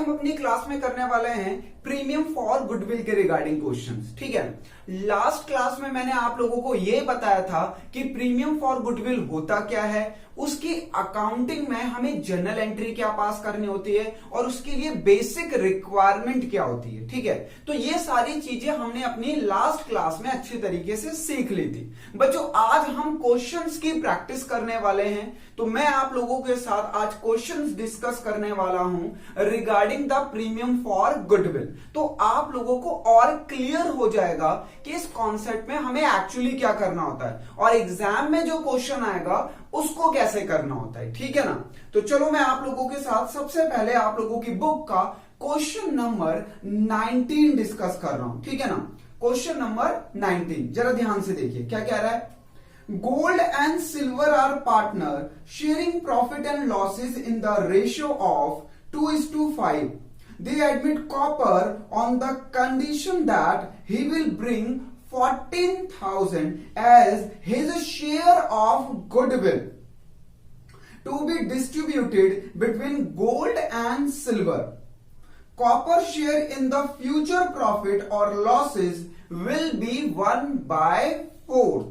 हम अपनी क्लास में करने वाले हैं प्रीमियम फॉर गुडविल के रिगार्डिंग क्वेश्चंस। ठीक है, लास्ट क्लास में मैंने आप लोगों को यह बताया था कि प्रीमियम फॉर गुडविल होता क्या है, उसकी अकाउंटिंग में हमें जर्नल एंट्री क्या पास करनी होती है और उसके लिए बेसिक रिक्वायरमेंट क्या होती है। ठीक है, तो ये सारी चीजें हमने अपनी लास्ट क्लास में अच्छी तरीके से सीख ली थी। बच्चों, आज हम क्वेश्चंस की प्रैक्टिस करने वाले हैं, तो मैं आप लोगों के साथ आज क्वेश्चंस डिस्कस करने वाला हूं regarding the premium for goodwill. तो आप लोगों को और क्लियर हो जाएगा कि इस कॉन्सेप्ट में हमें एक्चुअली क्या करना होता है और एग्जाम में जो क्वेश्चन आएगा उसको कैसे करना होता है। ठीक है ना, तो चलो मैं आप लोगों के साथ सबसे पहले आप लोगों की बुक का क्वेश्चन नंबर 19 डिस्कस कर रहा हूं। ठीक है ना, क्वेश्चन नंबर 19 जरा ध्यान से देखिए क्या कह रहा है। Gold and silver are partner sharing profit and losses in the ratio of 2:5. They admit copper on the condition that he will bring 14,000 as his share of goodwill to be distributed between gold and silver. Copper share in the future profit or losses will be 1/4.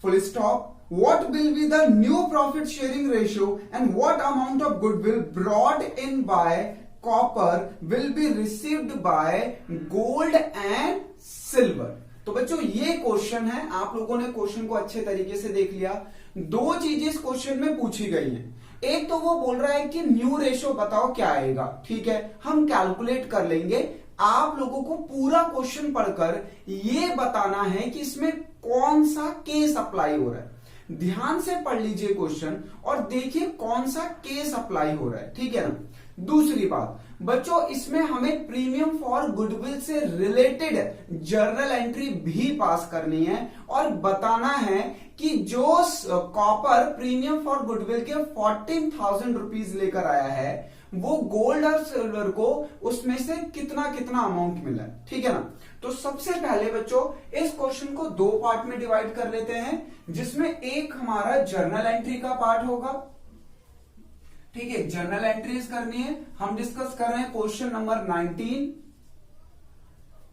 Full stop. What will be the new profit sharing ratio and what amount of goodwill brought in by copper will be received by gold and silver? तो बच्चों ये question है, आप लोगों ने question को अच्छे तरीके से देख लिया। दो चीजें इस क्वेश्चन में पूछी गई हैं। एक तो वो बोल रहा है कि न्यू रेशियो बताओ क्या आएगा। ठीक है, हम कैलकुलेट कर लेंगे। आप लोगों को पूरा क्वेश्चन पढ़कर ये बताना है कि इसमें कौन सा केस अप्लाई हो रहा है। ध्यान से पढ़ लीजिए क्वेश्चन और देखिए कौन सा केस अप्लाई हो रहा है। ठीक है ना, दूसरी बात बच्चों, इसमें हमें प्रीमियम फॉर गुडविल से रिलेटेड जर्नल एंट्री भी पास करनी है और बताना है कि जो कॉपर प्रीमियम फॉर गुडविल के 14,000 रुपीज लेकर आया है वो गोल्ड और सिल्वर को उसमें से कितना कितना अमाउंट मिला है। ठीक है ना, तो सबसे पहले बच्चों इस क्वेश्चन को दो पार्ट में डिवाइड कर लेते हैं, जिसमें एक हमारा जर्नल एंट्री का पार्ट होगा। ठीक है, जर्नल एंट्रीज करनी है। हम डिस्कस कर रहे हैं क्वेश्चन नंबर 19।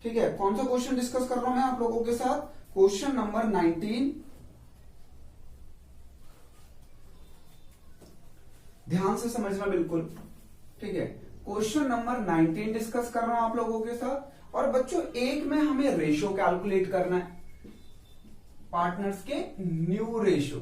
ठीक है, कौन सा क्वेश्चन डिस्कस कर रहा हूं मैं आप लोगों के साथ? Question number 19। ध्यान से समझना बिल्कुल। ठीक है, क्वेश्चन नंबर 19 डिस्कस कर रहा हूं आप लोगों के साथ। और बच्चों एक में हमें रेशो कैलकुलेट करना है, पार्टनर्स के न्यू रेशो।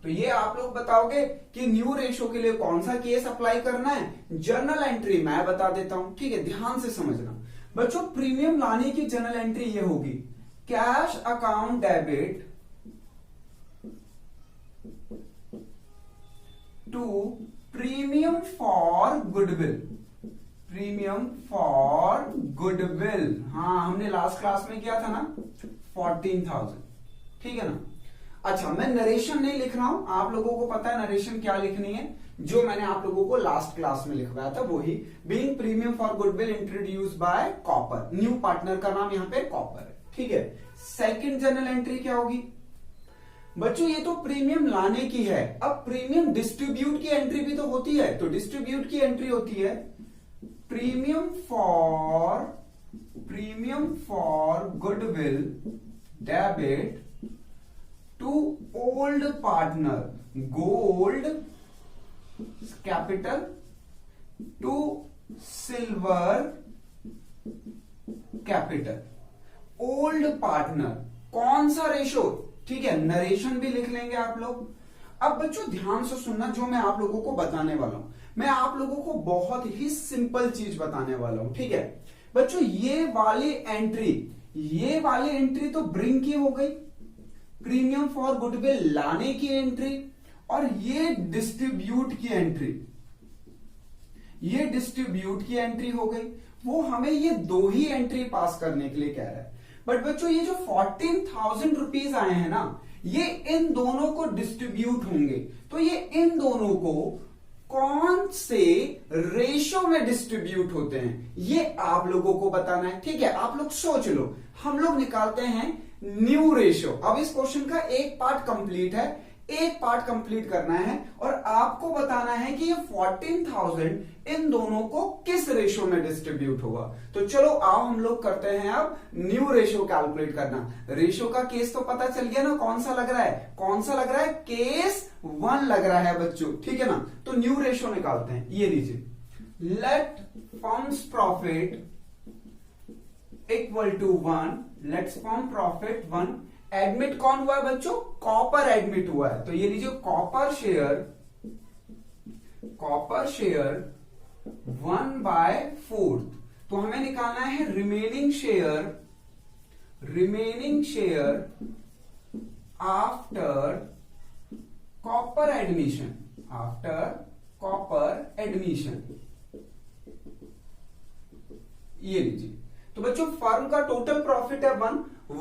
तो ये आप लोग बताओगे कि न्यू रेशो के लिए कौन सा केस अप्लाई करना है। जर्नल एंट्री मैं बता देता हूं। ठीक है, ध्यान से समझना बच्चों। प्रीमियम लाने की जर्नल एंट्री ये होगी, cash account debit to premium for goodwill. Premium for goodwill, हाँ हमने लास्ट क्लास में किया था ना, 14,000। ठीक है ना। अच्छा, मैं नरेशन नहीं लिख रहा हूं, आप लोगों को पता है नरेशन क्या लिखनी है। जो मैंने आप लोगों को लास्ट क्लास में लिखवाया था वही, being premium for goodwill introduce by copper. New partner का नाम यहां पे कॉपर है। ठीक है, सेकंड जर्नल एंट्री क्या होगी बच्चों? ये तो प्रीमियम लाने की है। अब प्रीमियम डिस्ट्रीब्यूट की एंट्री भी तो होती है, तो डिस्ट्रीब्यूट की एंट्री होती है premium for goodwill debit to old partner gold capital to silver capital. Old partner कौन सा रेशो? ठीक है, नरेशन भी लिख लेंगे आप लोग। अब बच्चों ध्यान से सुनना, जो मैं आप लोगों को बताने वाला हूं, मैं आप लोगों को बहुत ही सिंपल चीज बताने वाला हूं। ठीक है बच्चों, ये वाली एंट्री तो ब्रिंग की हो गई, प्रीमियम फॉर गुडविल लाने की एंट्री, और ये डिस्ट्रीब्यूट की एंट्री हो गई। वो हमें ये दो ही एंट्री पास करने के लिए कह रहा है। बट बच्चों ये जो 14,000 रुपीज आए हैं ना, ये इन दोनों को डिस्ट्रीब्यूट होंगे। तो ये इन दोनों को कौन से रेशो में डिस्ट्रीब्यूट होते हैं ये आप लोगों को बताना है। ठीक है, आप लोग सोच लो। हम लोग निकालते हैं न्यू रेशो। अब इस क्वेश्चन का एक पार्ट कंप्लीट है, एक पार्ट कंप्लीट करना है और आपको बताना है कि ये 14,000 इन दोनों को किस रेशो में डिस्ट्रीब्यूट होगा। तो चलो आओ हम लोग करते हैं अब न्यू रेशो कैलकुलेट करना। रेशो का केस तो पता चल गया ना, कौन सा लग रहा है, कौन सा लग रहा है, केस 1 लग रहा है बच्चों, ठीक है ना। तो न्यू रेशो निकालते हैं, ये लीजिए, let firm's profit equal to 1, let's firm profit 1। Admit कौन हुआ है बच्चों, कॉपर एडमिट हुआ है, तो ये लीजिए कॉपर शेयर 1/4। तो हमें निकालना है remaining share after copper admission, ये लीजिए। तो बच्चों फर्म का टोटल प्रॉफिट है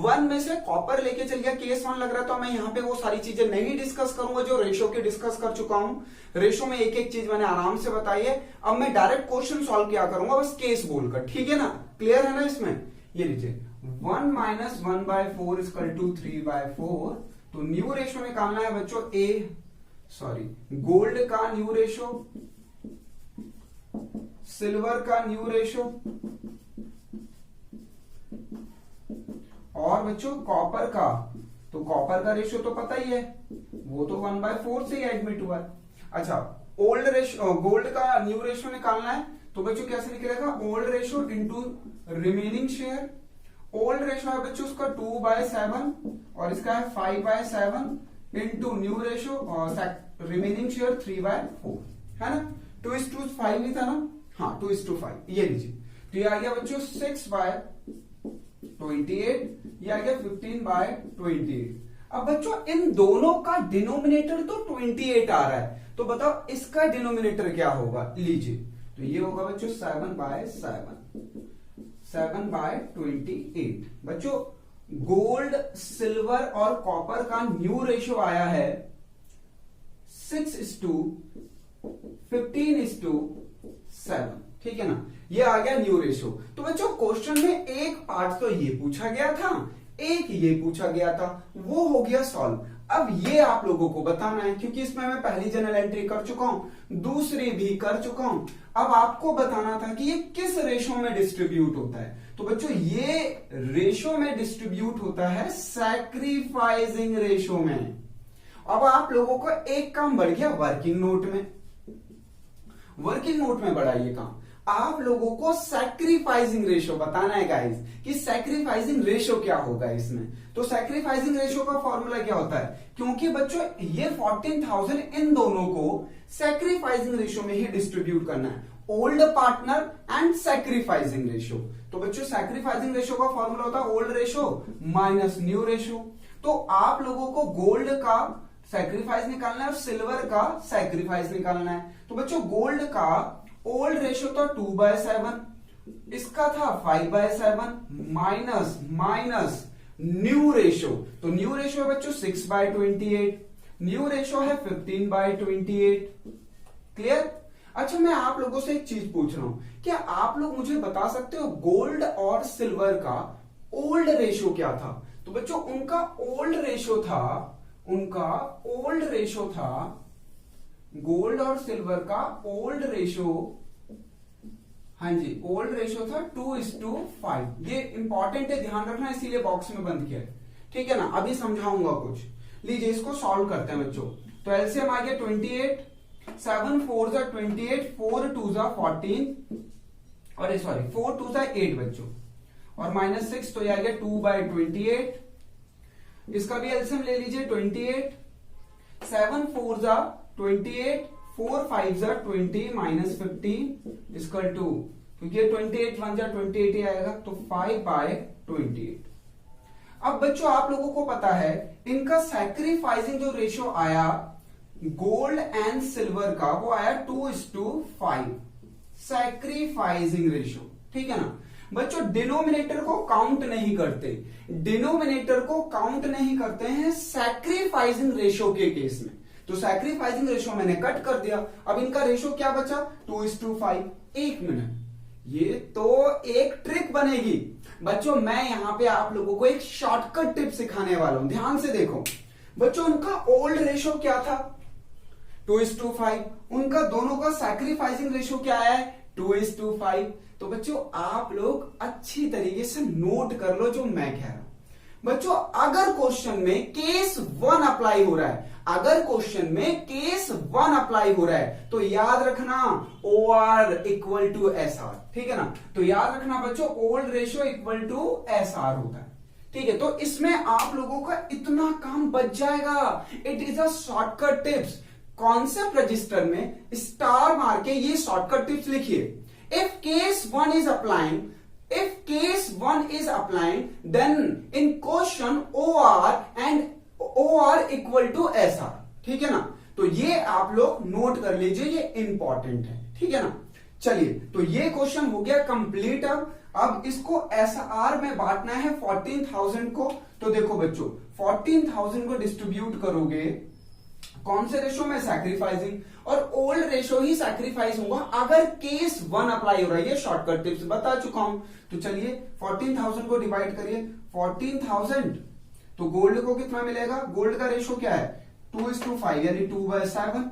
1 में से कॉपर लेके चल गया, केस 1 लग रहा है, तो मैं यहां पे वो सारी चीजें नहीं डिस्कस करूंगा जो रेशो की डिस्कस कर चुका हूं। रेशो में एक एक चीज मैंने आराम से बताई है। अब मैं डायरेक्ट क्वेश्चन सॉल्व किया करूंगा बस केस बोलकर, ठीक है ना, क्लियर है ना इसमें। ये लीजिए 1 - 1/4 = 3/4। तो न्यू रेशो निकालना है बच्चों, गोल्ड का न्यू रेशो, सिल्वर का न्यू रेशो और बच्चों कॉपर का। तो कॉपर का रेशो तो पता ही है, वो तो 1/4 से ही एडमिट हुआ है। अच्छा, गोल्ड का न्यू रेशो निकालना है, तो बच्चों कैसे निकलेगा, old ratio into remaining share. Old ratio है बच्चों उसका 2/7 और इसका है 5/7 इंटू न्यू रेशो और रिमेनिंग शेयर 3/4, है ना। 2:5 ही था ना, हाँ 2:5, ये लीजिए। तो ये आ गया बच्चों 6/28, ये आ गया 15/28। अब बच्चों इन दोनों का डिनोमिनेटर तो 28 आ रहा है, तो बताओ इसका डिनोमिनेटर क्या होगा, लीजिए। तो ये होगा बच्चों 7/28। बच्चों गोल्ड, सिल्वर और कॉपर का न्यू रेशो आया है 6:15:7, ठीक है ना, ये आ गया न्यू रेशो। तो बच्चों क्वेश्चन में एक पार्ट तो ये पूछा गया था, एक ये पूछा गया था, वो हो गया सॉल्व। अब ये आप लोगों को बताना है, क्योंकि इसमें मैं पहली जनरल एंट्री कर चुका हूं, दूसरी भी कर चुका हूं। अब आपको बताना था कि ये किस रेशो में डिस्ट्रीब्यूट होता है। तो बच्चों ये रेशो में डिस्ट्रीब्यूट होता है सैक्रिफाइसिंग रेशो में। अब आप लोगों को एक काम बढ़ गया वर्किंग नोट में बढ़ा ये काम। आप लोगों को सैक्रिफाइसिंग रेशो बताना है गाइस, कि सैक्रिफाइसिंग रेशो क्या होगा इसमें। तो सैक्रिफाइसिंग रेशो का फॉर्मूला क्या होता है, क्योंकि बच्चों ये 14,000 इन दोनों को सैक्रिफाइसिंग रेशो में ही डिस्ट्रीब्यूट करना है, old partner and sacrificing ratio. तो बच्चों सैक्रिफाइसिंग रेशो का फॉर्मूला होता है old ratio minus new ratio. तो आप लोगों को गोल्ड का सैक्रिफाइस निकालना है और सिल्वर का सैक्रिफाइस निकालना है। तो बच्चों गोल्ड का ओल्ड रेशो था 2/7, इसका था 5/7 माइनस न्यू रेशो। तो न्यू रेशो है बच्चों 6/28, न्यू रेशो है 15/28। क्लियर। अच्छा मैं आप लोगों से एक चीज पूछ रहा हूं, क्या आप लोग मुझे बता सकते हो गोल्ड और सिल्वर का ओल्ड रेशो क्या था। तो बच्चों उनका ओल्ड रेशो था गोल्ड और सिल्वर का ओल्ड रेशो, हाँ जी ओल्ड रेशो था 2:5। ये इंपॉर्टेंट है, ध्यान रखना, इसीलिए बॉक्स में बंद किया है, ठीक है ना। अभी समझाऊंगा कुछ, लीजिए इसको सॉल्व करते हैं बच्चों। तो एलसीएम आ गया 28, 7 4 जा 28, 4 2 जा 14 और 4 2 जा 8 बच्चों, और -6 तो ये आ गया 2/28। इसका भी एलसीएम ले लीजिए 28, 7 4 जा 28, 4 5 जा 20 -15 इक्वल टू, क्योंकि 28 1 जा 28 ही आएगा, तो 5/28। अब बच्चों आप लोगों को पता है इनका सैक्रिफाइसिंग जो रेशो आया गोल्ड एंड सिल्वर का, वो आया 2:5 सैक्रिफाइसिंग रेशो, ठीक है ना। बच्चों डिनोमिनेटर को काउंट नहीं करते हैं सैक्रिफाइसिंग रेशो के केस में। तो सैक्रिफाइसिंग रेशो मैंने कट कर दिया, अब इनका रेशो क्या बचा 2:5। 1 मिनट, ये तो एक ट्रिक बनेगी बच्चों। मैं यहां पे आप लोगों को एक शॉर्टकट टिप सिखाने वाला हूं, ध्यान से देखो। बच्चों उनका ओल्ड रेशो क्या था 2:5, उनका दोनों का सैक्रिफाइसिंग रेशो क्या है 2:5। तो बच्चों आप लोग अच्छी तरीके से नोट कर लो जो मैं कह रहा हूं। बच्चों अगर क्वेश्चन में केस 1 अप्लाई हो रहा है, अगर क्वेश्चन में केस 1 अप्लाई हो रहा है तो याद रखना OR इक्वल टू SR, ठीक है ना। तो याद रखना बच्चों old ratio equal to SR होता है, ठीक है। तो इसमें आप लोगों का इतना काम बच जाएगा। It is a shortcut tips. Concept register में स्टार मार के ये शॉर्टकट टिप्स लिखिए। If case 1 is applying, if case 1 is applying, then in question OR equal to SR, ठीक है ना। तो ये आप लोग नोट कर लीजिए, ये इंपॉर्टेंट है, ठीक है ना। चलिए तो ये क्वेश्चन हो गया कंप्लीट। अब इसको SR में बांटना है 14,000 को। तो देखो बच्चों 14,000 को डिस्ट्रीब्यूट करोगे कौन से रेशो में, सैक्रिफाइसिंग, और ओल्ड रेशो ही सैक्रिफाइस होगा अगर केस 1 अप्लाई हो रहा है। ये शॉर्टकट टिप्स बता चुका हूं। तो चलिए 14,000 को डिवाइड करिए 14,000, तो गोल्ड को कितना मिलेगा, गोल्ड का रेशो क्या है 2:5 यानी 2/7,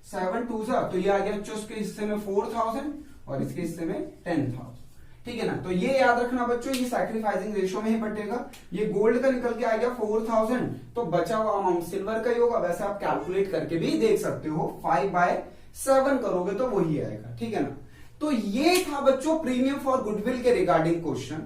7 2 तो ये आ गया। उसके हिस्से में 4,000 और इसके हिस्से में 10,000, ठीक है ना। तो ये याद रखना बच्चों, ये सैक्रिफाइसिंग रेशो में ही बटेगा। ये गोल्ड का निकल के आ गया 4,000, तो बचा हुआ अमाउंट सिल्वर का ही होगा। वैसे आप कैलकुलेट करके भी देख सकते हो, 5/7 करोगे तो वही आएगा, ठीक है ना। तो ये था बच्चों प्रीमियम फॉर गुडविल के रिगार्डिंग क्वेश्चन,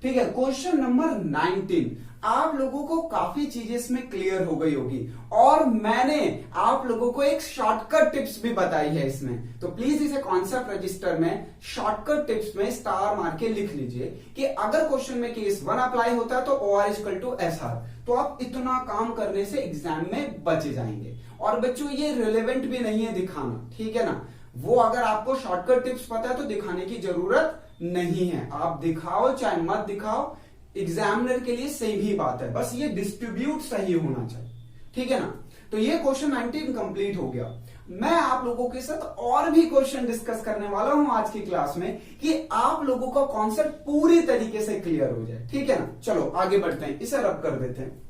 ठीक है। क्वेश्चन नंबर 19, आप लोगों को काफी चीजें इसमें क्लियर हो गई होगी और मैंने आप लोगों को एक शॉर्टकट टिप्स भी बताई है इसमें। तो प्लीज इसे कॉन्सेप्ट रजिस्टर में शॉर्टकट टिप्स में स्टार मार के लिख लीजिए कि अगर क्वेश्चन में केस 1 अप्लाई होता है तो OR इक्वल टू SR। तो आप इतना काम करने से एग्जाम में बचे जाएंगे। और बच्चों ये रिलेवेंट भी नहीं है दिखाना, ठीक है ना। वो अगर आपको शॉर्टकट टिप्स पता है तो दिखाने की जरूरत नहीं है, आप दिखाओ चाहे मत दिखाओ, एग्जामिनर के लिए सही भी बात है, बस ये डिस्ट्रीब्यूट सही होना चाहिए, ठीक है ना। तो ये क्वेश्चन 19 कंप्लीट हो गया। मैं आप लोगों के साथ और भी क्वेश्चन डिस्कस करने वाला हूं आज की क्लास में कि आप लोगों का कॉन्सेप्ट पूरी तरीके से क्लियर हो जाए, ठीक है ना। चलो आगे बढ़ते हैं, इसे रब कर देते हैं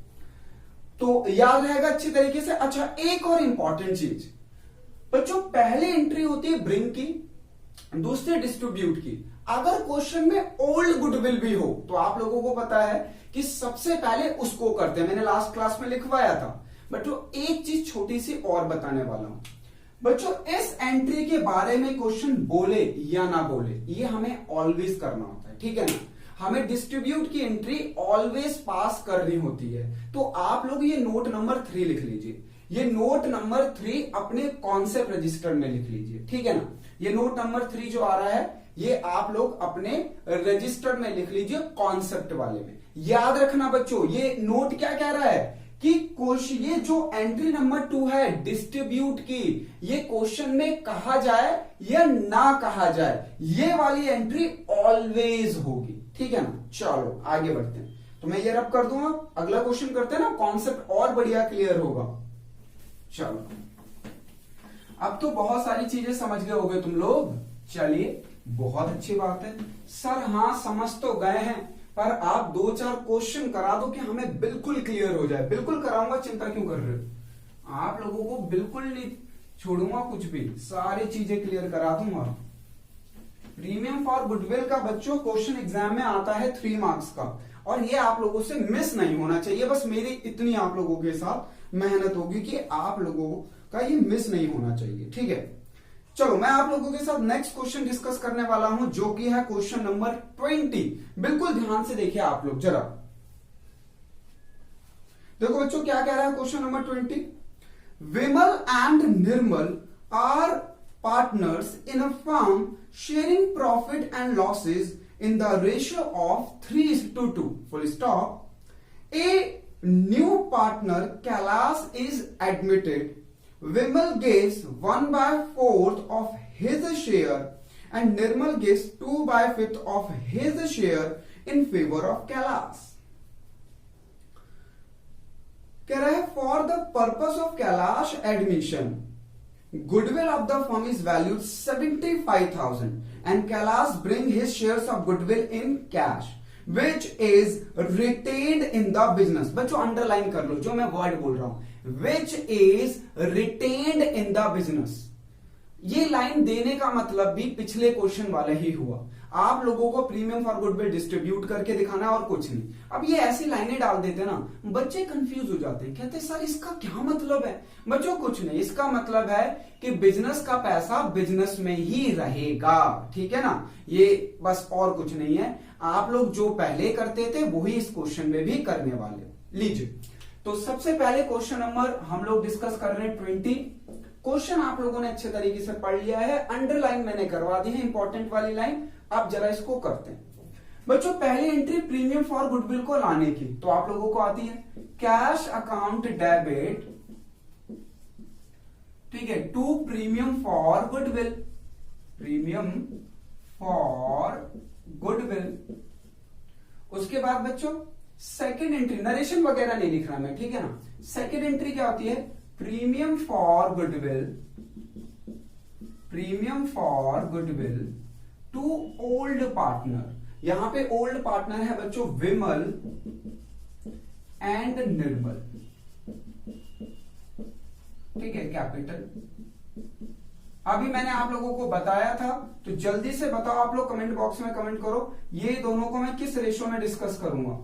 तो याद रहेगा अच्छी तरीके से। अच्छा एक और इंपॉर्टेंट चीज बच्चों, पहली एंट्री होती है ब्रिंग की, दूसरी डिस्ट्रीब्यूट की। अगर क्वेश्चन में ओल्ड गुडविल भी हो तो आप लोगों को पता है कि सबसे पहले उसको करते हैं, मैंने लास्ट क्लास में लिखवाया था। बच्चों एक चीज छोटी सी और बताने वाला हूं बच्चों, इस एंट्री के बारे में क्वेश्चन बोले या ना बोले ये हमें ऑलवेज करना होता है, ठीक है ना। हमें डिस्ट्रीब्यूट की एंट्री ऑलवेज पास करनी होती है। तो आप लोग ये नोट नंबर 3 लिख लीजिए, ये नोट नंबर 3 अपने कॉन्सेप्ट रजिस्टर में लिख लीजिए, ठीक है ना। ये नोट नंबर 3 जो आ रहा है ये आप लोग अपने रजिस्टर में लिख लीजिए, कॉन्सेप्ट वाले में। याद रखना बच्चों ये नोट क्या कह रहा है कि क्वेश्चन, ये जो एंट्री नंबर 2 है डिस्ट्रीब्यूट की, ये क्वेश्चन में कहा जाए या ना कहा जाए, ये वाली एंट्री ऑलवेज होगी, ठीक है ना। चलो आगे बढ़ते हैं, तो मैं ये रब कर दूंगा, अगला क्वेश्चन करते हैं ना, कॉन्सेप्ट और बढ़िया क्लियर होगा। चलो अब तो बहुत सारी चीजें समझ गए होगे तुम लोग, चलिए बहुत अच्छी बात है। सर हाँ समझ तो गए हैं, पर आप 2-4 क्वेश्चन करा दो कि हमें बिल्कुल क्लियर हो जाए। बिल्कुल कराऊंगा, चिंता क्यों कर रहे हो, आप लोगों को बिल्कुल नहीं छोड़ूंगा, कुछ भी सारी चीजें क्लियर करा दूंगा। प्रीमियम फॉर गुडविल का बच्चों क्वेश्चन एग्जाम में आता है 3 मार्क्स का, और ये आप लोगों से मिस नहीं होना चाहिए। बस मेरी इतनी आप लोगों के साथ मेहनत होगी कि आप लोगों का ये मिस नहीं होना चाहिए, ठीक है। चलो मैं आप लोगों के साथ नेक्स्ट क्वेश्चन डिस्कस करने वाला हूं जो कि है क्वेश्चन नंबर 20। बिल्कुल ध्यान से देखिए आप लोग जरा, देखो बच्चों क्या कह रहा है question number 20। Vimal and Nirmal are partners in a firm sharing profit and losses in the ratio of 3:2. Full stop. A new partner Kailash is admitted. Vimal gives 1/4 of his share and Nirmal gives 2/5 of his share in favor of Kailash. कह रहा है for the purpose of Kailash admission, goodwill of the firm is valued 75,000 and Kailash bring his shares of goodwill in cash. Which is retained in the business. बच्चों underline कर लो जो मैं word बोल रहा हूं, which is retained in the business. ये line देने का मतलब भी पिछले क्वेश्चन वाला ही हुआ। आप लोगों को प्रीमियम फॉर गुडविल डिस्ट्रीब्यूट करके दिखाना है और कुछ नहीं। अब ये ऐसी लाइनें डाल देते ना, बच्चे कंफ्यूज हो जाते हैं, कहते हैं सर इसका क्या मतलब है। बच्चों कुछ नहीं, इसका मतलब है कि बिजनेस का पैसा बिजनेस में ही रहेगा, ठीक है ना, ये बस और कुछ नहीं है। आप लोग जो पहले करते थे वही इस क्वेश्चन में भी करने वाले। लीजिए, तो सबसे पहले क्वेश्चन नंबर हम लोग डिस्कस कर रहे हैं 20। क्वेश्चन आप लोगों ने अच्छे तरीके से पढ़ लिया है, अंडरलाइन मैंने करवा दी है, इंपॉर्टेंट वाली लाइन। अब जरा इसको करते हैं। बच्चों पहली एंट्री प्रीमियम फॉर गुडविल को लाने की तो आप लोगों को आती है कैश अकाउंट डेबिट, ठीक है, to premium for goodwill, premium for goodwill. उसके बाद बच्चों सेकेंड एंट्री, नरेशन वगैरह नहीं लिख रहा मैं, ठीक है ना। सेकेंड एंट्री क्या होती है, premium for goodwill, premium for goodwill to old partner. यहां पे ओल्ड पार्टनर है बच्चों विमल एंड निर्मल, ठीक है, कैपिटल। अभी मैंने आप लोगों को बताया था, तो जल्दी से बताओ आप लोग, कमेंट बॉक्स में कमेंट करो, ये दोनों को मैं किस रेशो में डिस्कस करूंगा,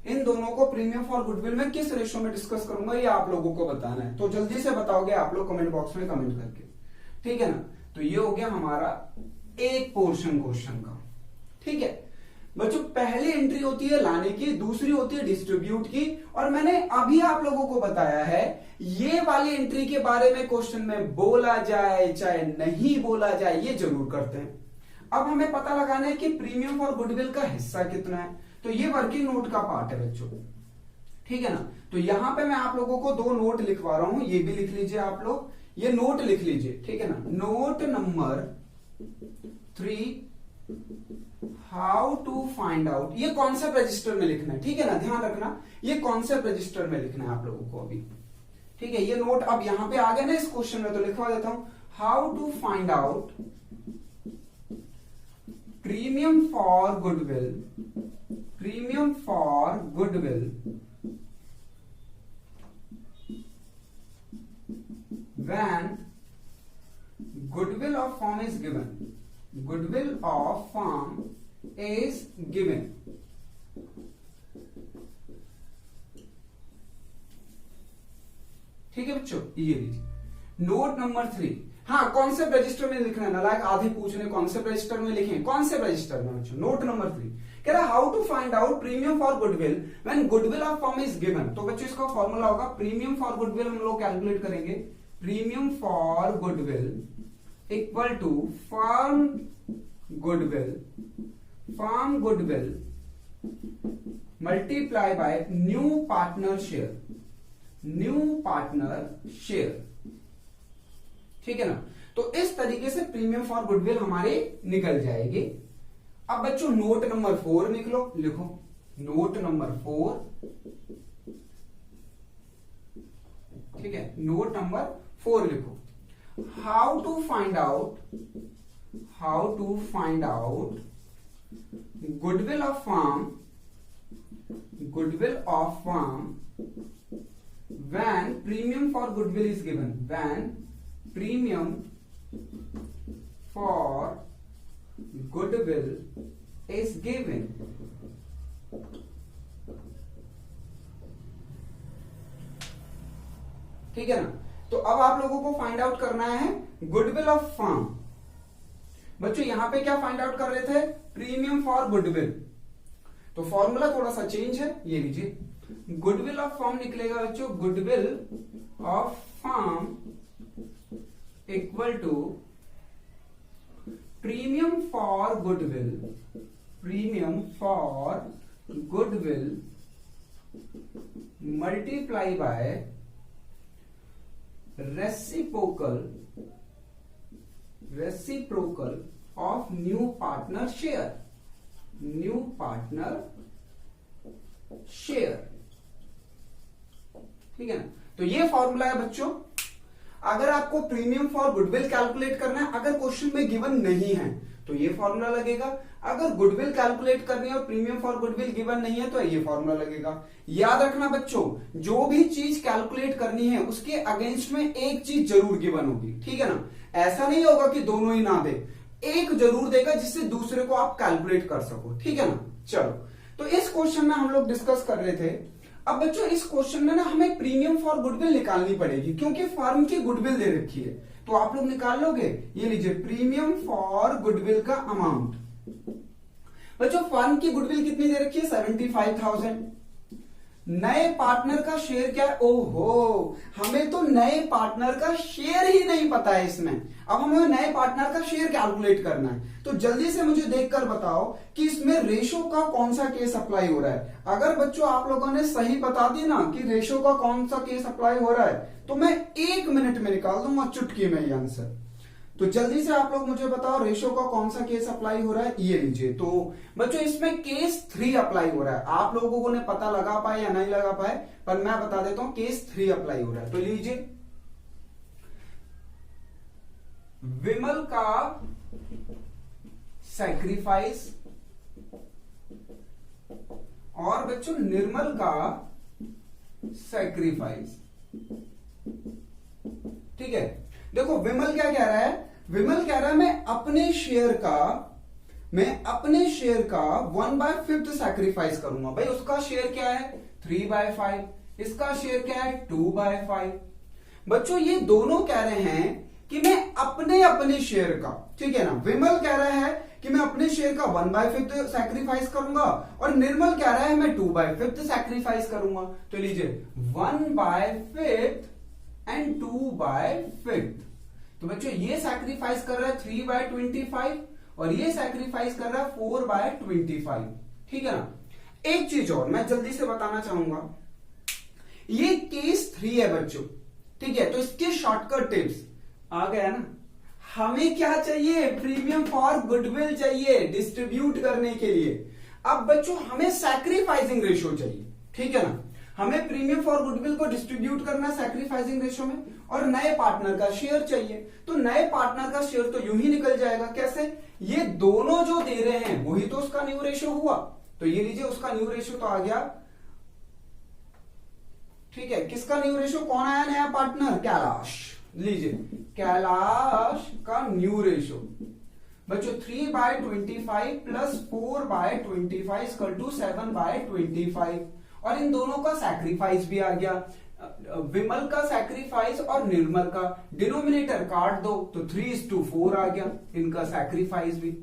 इन दोनों को प्रीमियम फॉर गुडविल में किस रेशो में डिस्कस करूंगा, ये आप लोगों को बताना है। तो जल्दी से बताओगे आप लोग कमेंट बॉक्स में कमेंट करके, ठीक है ना। तो ये हो गया हमारा एक पोर्शन क्वेश्चन का, ठीक है। बच्चों पहली एंट्री होती है लाने की, दूसरी होती है डिस्ट्रीब्यूट की। और मैंने अभी आप लोगों को बताया है ये वाली एंट्री के बारे में क्वेश्चन में बोला जाए चाहे नहीं बोला जाए, ये जरूर करते हैं। अब हमें पता लगाना है कि प्रीमियम फॉर गुडविल का हिस्सा कितना है, तो ये वर्किंग नोट का पार्ट है बच्चों, ठीक है ना। तो यहां पे मैं आप लोगों को दो नोट लिखवा रहा हूं, ये भी लिख लीजिए आप लोग, ये नोट लिख लीजिए, ठीक है ना। Note number 3, how to find out, ये कॉन्सेप्ट रजिस्टर में लिखना है, ठीक है ना, ध्यान रखना, ये कॉन्सेप्ट रजिस्टर में लिखना है आप लोगों को अभी, ठीक है। ये नोट अब यहां पे आ गया ना इस क्वेश्चन में, तो लिखवा देता हूं, how to find out premium for goodwill, premium for goodwill when goodwill of firm is given, goodwill of firm is given, ठीक है बच्चों। ये लीजिए नोट नंबर 3, हाँ कॉन्सेप्ट रजिस्टर में लिखना है, नालायक आधे पूछने कॉन्सेप्ट रजिस्टर में लिखें, कॉन्सेप्ट रजिस्टर में बच्चों। नोट नंबर 3 कह रहा how to find out premium for goodwill when goodwill of firm is given. तो बच्चों इसका फॉर्मूला होगा, प्रीमियम फॉर गुडविल हम लोग कैलकुलेट करेंगे, premium for goodwill equal to firm goodwill, firm goodwill multiply by new partner share, new partner share, ठीक है ना। तो इस तरीके से प्रीमियम फॉर गुडविल हमारे निकल जाएगी। अब बच्चों नोट नंबर 4 निकलो, लिखो नोट नंबर 4, ठीक है, नोट नंबर 4 लिखो, how to find out, how to find out goodwill of firm, goodwill of firm when premium for goodwill is given, when premium for goodwill is given, ठीक है ना। तो अब आप लोगों को फाइंड आउट करना है गुडविल ऑफ फर्म। बच्चों यहां पे क्या फाइंड आउट कर रहे थे, प्रीमियम फॉर गुडविल, तो फॉर्मूला थोड़ा सा चेंज है, ये लीजिए, गुडविल ऑफ फर्म निकलेगा बच्चों, goodwill of firm equal to premium for goodwill, premium for goodwill multiply by reciprocal, reciprocal of new partner share, new partner share, ठीक है ना। तो ये फॉर्मूला है बच्चों। अगर आपको प्रीमियम फॉर गुडविल कैलकुलेट करना है, अगर क्वेश्चन में गिवन नहीं है तो ये फॉर्मूला लगेगा, अगर गुडविल कैलकुलेट करनी है और प्रीमियम फॉर गुडविल गिवन नहीं है तो ये फॉर्मूला लगेगा। याद रखना बच्चों, जो भी चीज कैलकुलेट करनी है उसके अगेंस्ट में एक चीज जरूर गिवन होगी, ठीक है ना। ऐसा नहीं होगा कि दोनों ही ना दे, एक जरूर देगा जिससे दूसरे को आप कैलकुलेट कर सको, ठीक है ना। चलो, तो इस क्वेश्चन में हम लोग डिस्कस कर रहे थे। अब बच्चों इस क्वेश्चन में ना हमें प्रीमियम फॉर गुडविल निकालनी पड़ेगी, क्योंकि फर्म की गुडविल दे रखी है, तो आप लोग निकाल लोगे। ये लीजिए, प्रीमियम फॉर गुडविल का अमाउंट। बच्चों फर्म की गुडविल कितनी दे रखी है? 75,000। नए पार्टनर का शेयर क्या है? ओहो, हमें तो नए पार्टनर का शेयर ही नहीं पता है इसमें। अब हमें नए पार्टनर का शेयर कैलकुलेट करना है, तो जल्दी से मुझे देखकर बताओ कि इसमें रेशो का कौन सा केस अप्लाई हो रहा है। अगर बच्चों आप लोगों ने सही बता दी ना कि रेशो का कौन सा केस अप्लाई हो रहा है, तो मैं 1 मिनट में निकाल दूंगा चुटकी में ये आंसर। तो जल्दी से आप लोग मुझे बताओ रेशो का कौन सा केस अप्लाई हो रहा है। ये लीजिए, तो बच्चों इसमें केस 3 अप्लाई हो रहा है। आप लोगों को ने पता लगा पाए या नहीं लगा पाए, पर मैं बता देता हूं, केस 3 अप्लाई हो रहा है। तो लीजिए, विमल का सैक्रिफाइस और बच्चों निर्मल का सैक्रिफाइस, ठीक है। देखो विमल क्या कह रहा है? विमल कह रहा है मैं अपने शेयर का 1/5 सैक्रिफाइस करूंगा। भाई उसका शेयर क्या है? 3/5। इसका शेयर क्या है? 2/5। बच्चों ये दोनों कह रहे हैं कि मैं अपने शेयर का, ठीक है ना। विमल कह रहा है कि मैं अपने शेयर का 1/5 सैक्रिफाइस करूंगा और निर्मल कह रहा है मैं 2/5 सैक्रिफाइस करूंगा। तो लीजिए 1/5 एंड 2/5। तो बच्चों ये सैक्रिफाइस कर रहा है 3/25 और ये सैक्रिफाइस कर रहा है 4/25, ठीक है ना। एक चीज और मैं जल्दी से बताना चाहूंगा, ये केस 3 है बच्चों, ठीक है। तो इसके शॉर्टकट टिप्स आ गया ना। हमें क्या चाहिए? प्रीमियम फॉर गुडविल चाहिए डिस्ट्रीब्यूट करने के लिए। अब बच्चों हमें सैक्रिफाइसिंग रेशियो चाहिए, ठीक है ना। हमें प्रीमियम फॉर गुडविल को डिस्ट्रीब्यूट करना सैक्रिफाइसिंग रेशियो में, और नए पार्टनर का शेयर चाहिए। तो नए पार्टनर का शेयर तो यूं ही निकल जाएगा। कैसे? ये दोनों जो दे रहे हैं वही तो उसका न्यू रेशियो हुआ। तो ये लीजिए, उसका न्यू रेशियो तो आ गया, ठीक है। किसका न्यू रेशियो? कौन आया नया पार्टनर? कैलाश। लीजिए, कैलाश का न्यू रेशियो बच्चों 3/25 प्लस 4/25 इक्वल टू 7/25, और इन दोनों का सैक्रिफाइस भी आ गया। विमल का सैक्रिफाइस और निर्मल का डिनोमिनेटर काट दो तो 3:4 आ गया, इनका सैक्रिफाइस भी।